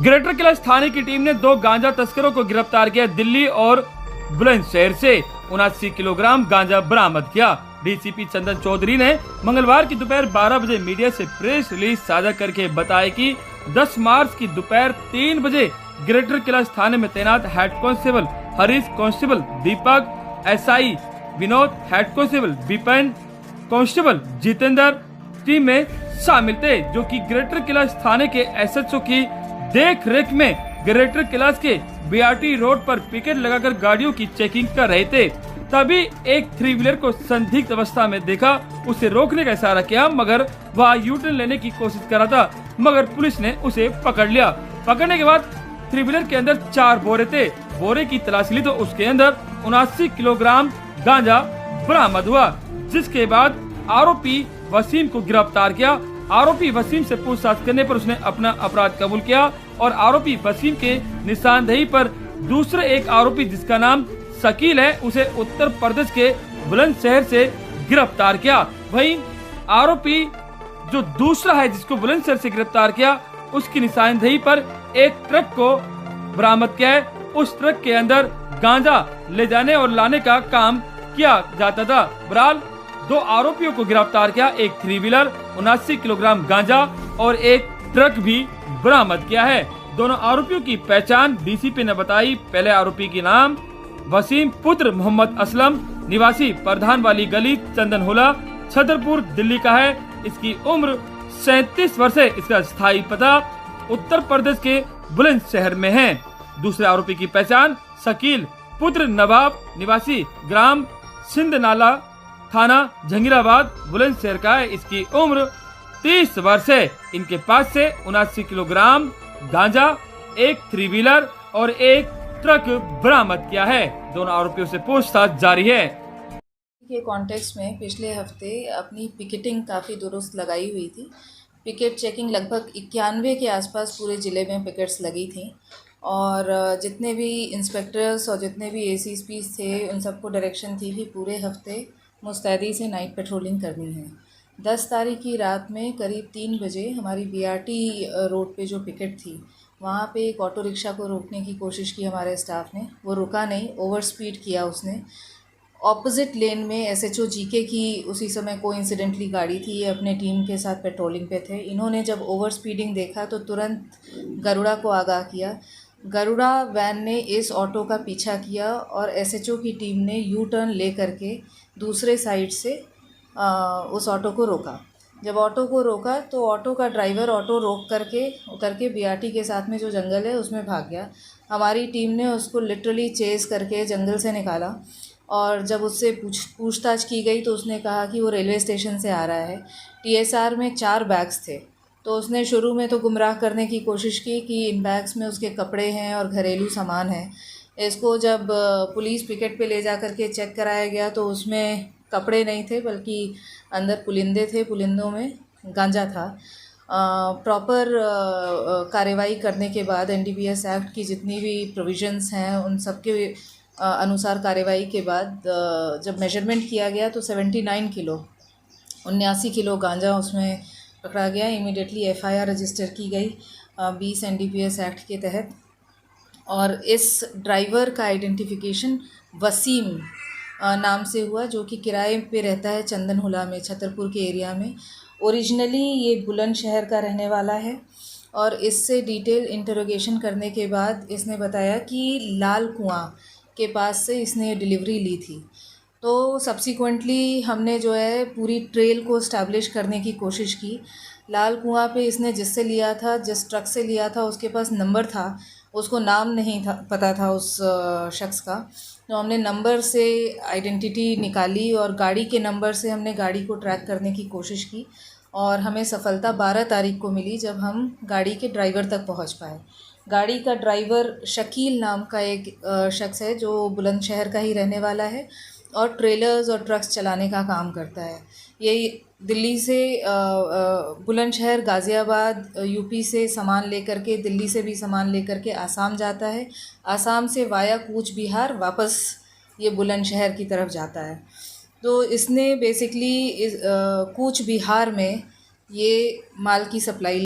Greater Kailash थाने की team ने 2 गांजा तस्करों को गिरफ्तार किया। दिल्ली और बुलंदशहर से 79 किलोग्राम गांजा बरामद किया। डीसीपी चंदन चौधरी ने मंगलवार की दोपहर 12 बजे मीडिया से प्रेस रिलीज साझा करके बताया कि 10 मार्च की दोपहर 3 बजे ग्रेटर कैलाश थाने में तैनात head constable Harish, constable Deepak, SI Vinod, head constable Vipin, constable Jitendra team में शामिल थे, जो कि ग्रेटर कैलाश थाने के एसएचओ की देख रेख में ग्रेटर कैलाश के बीआरटी रोड पर पिकेट लगाकर गाड़ियों की चेकिंग कर रहे थे। तभी एक 3 व्हीलर को संदिग्ध अवस्था में देखा, उसे रोकने का इशारा किया, मगर वह यू टर्न लेने की कोशिश कर रहा था, मगर पुलिस ने उसे पकड़ लिया। पकड़ने के बाद 3 व्हीलर के अंदर 4 बोरे थे। बोरे की तलाशी ली तो उसके अंदर 79 किलोग्राम गांजा बरामद हुआ, जिसके बाद आरोपी वसीम को गिरफ्तार किया। आरोपी वसीम से पूछताछ करने पर उसने अपना अपराध कबूल किया और आरोपी वसीम के निशानदेही पर दूसरे एक आरोपी जिसका नाम शकील है, उसे उत्तर प्रदेश के बुलंदशहर से गिरफ्तार किया। वहीं आरोपी जो दूसरा है जिसको बुलंदशहर से गिरफ्तार किया, उसकी निशानदेही पर एक ट्रक को बरामद किया है। उस ट्रक के अंदर गांजा ले जाने और लाने का काम किया जाता था। बहरहाल 2 आरोपियों को गिरफ्तार किया, एक 3 व्हीलर, 79 किलोग्राम गांजा और एक ट्रक भी बरामद किया है। दोनों आरोपियों की पहचान डीसीपी ने बताई। पहले आरोपी के नाम वसीम पुत्र मोहम्मद असलम, निवासी प्रधान वाली गली चंदनहुला, छतरपुर, दिल्ली का है। इसकी उम्र 37 वर्ष है। इसका स्थायी पता उत्तर प्रदेश के बुलंदशहर में है। दूसरे आरोपी की पहचान शकील पुत्र नवाब, निवासी ग्राम सिंध नाला, थाना जहांगीराबाद, बुलंदशहर का है। इसकी उम्र 30 वर्ष है। इनके पास से 79 किलोग्राम गांजा, एक 3 व्हीलर और एक ट्रक बरामद किया है। दोनों आरोपियों से पूछताछ जारी है। के कॉन्टेक्स्ट में पिछले हफ्ते अपनी पिकेटिंग काफ़ी दुरुस्त लगाई हुई थी। पिकेट चेकिंग लगभग 91 के आसपास पूरे ज़िले में पिकेट्स लगी थी और जितने भी इंस्पेक्टर्स और जितने भी एसीपीस थे उन सबको डायरेक्शन थी कि पूरे हफ्ते मुस्तैदी से नाइट पेट्रोलिंग करनी है। 10 तारीख की रात में करीब 3 बजे हमारी बीआरटी रोड पे जो पिकेट थी, वहाँ पे एक ऑटो रिक्शा को रोकने की कोशिश की हमारे स्टाफ ने। वो रुका नहीं, ओवर स्पीड किया उसने। ऑपोजिट लेन में एसएचओ जीके की उसी समय कोइंसिडेंटली गाड़ी थी, ये अपने टीम के साथ पेट्रोलिंग पे थे। इन्होंने जब ओवर स्पीडिंग देखा तो तुरंत गरुड़ा को आगाह किया। गरुड़ा वैन ने इस ऑटो का पीछा किया और एसएचओ की टीम ने यू टर्न ले करके दूसरे साइड से उस ऑटो को रोका। जब ऑटो को रोका तो ऑटो का ड्राइवर ऑटो रोक करके उतर के बीआरटी के साथ में जो जंगल है उसमें भाग गया। हमारी टीम ने उसको लिटरली चेज़ करके जंगल से निकाला और जब उससे पूछताछ की गई तो उसने कहा कि वो रेलवे स्टेशन से आ रहा है। टीएसआर में 4 बैग्स थे, तो उसने शुरू में तो गुमराह करने की कोशिश की कि इन बैग्स में उसके कपड़े हैं और घरेलू सामान है। इसको जब पुलिस पिकेट पे ले जा कर के चेक कराया गया तो उसमें कपड़े नहीं थे, बल्कि अंदर पुलिंदे थे, पुलिंदों में गांजा था। प्रॉपर कार्रवाई करने के बाद एनडीपीएस एक्ट की जितनी भी प्रोविजंस हैं उन सब के अनुसार कार्रवाई के बाद जब मेजरमेंट किया गया तो 79 किलो 79 किलो गांजा उसमें पकड़ा गया। इमीडिएटली एफआईआर रजिस्टर की गई 20 एनडीपीएस एक्ट के तहत। और इस ड्राइवर का आइडेंटिफिकेशन वसीम नाम से हुआ, जो कि किराए पे रहता है चंदनहुला में, छतरपुर के एरिया में। ओरिजिनली ये बुलंदशहर का रहने वाला है और इससे डिटेल इंटरोगेशन करने के बाद इसने बताया कि लाल कुआं के पास से इसने डिलीवरी ली थी। तो सब्सिक्वेंटली हमने जो है पूरी ट्रेल को इस्टेब्लिश करने की कोशिश की। लाल कुआं पे इसने जिससे लिया था, जिस ट्रक से लिया था, उसके पास नंबर था, उसको नाम नहीं था पता था उस शख्स का। तो हमने नंबर से आइडेंटिटी निकाली और गाड़ी के नंबर से हमने गाड़ी को ट्रैक करने की कोशिश की और हमें सफलता 12 तारीख को मिली जब हम गाड़ी के ड्राइवर तक पहुंच पाए। गाड़ी का ड्राइवर शकील नाम का एक शख्स है जो बुलंदशहर का ही रहने वाला है और ट्रेलर्स और ट्रक्स चलाने का काम करता है। ये दिल्ली से बुलंदशहर, गाज़ियाबाद, यूपी से सामान लेकर के, दिल्ली से भी सामान लेकर के आसाम जाता है। आसाम से वाया कूच बिहार वापस ये बुलंदशहर की तरफ जाता है। तो इसने बेसिकली कूच बिहार में ये माल की सप्लाई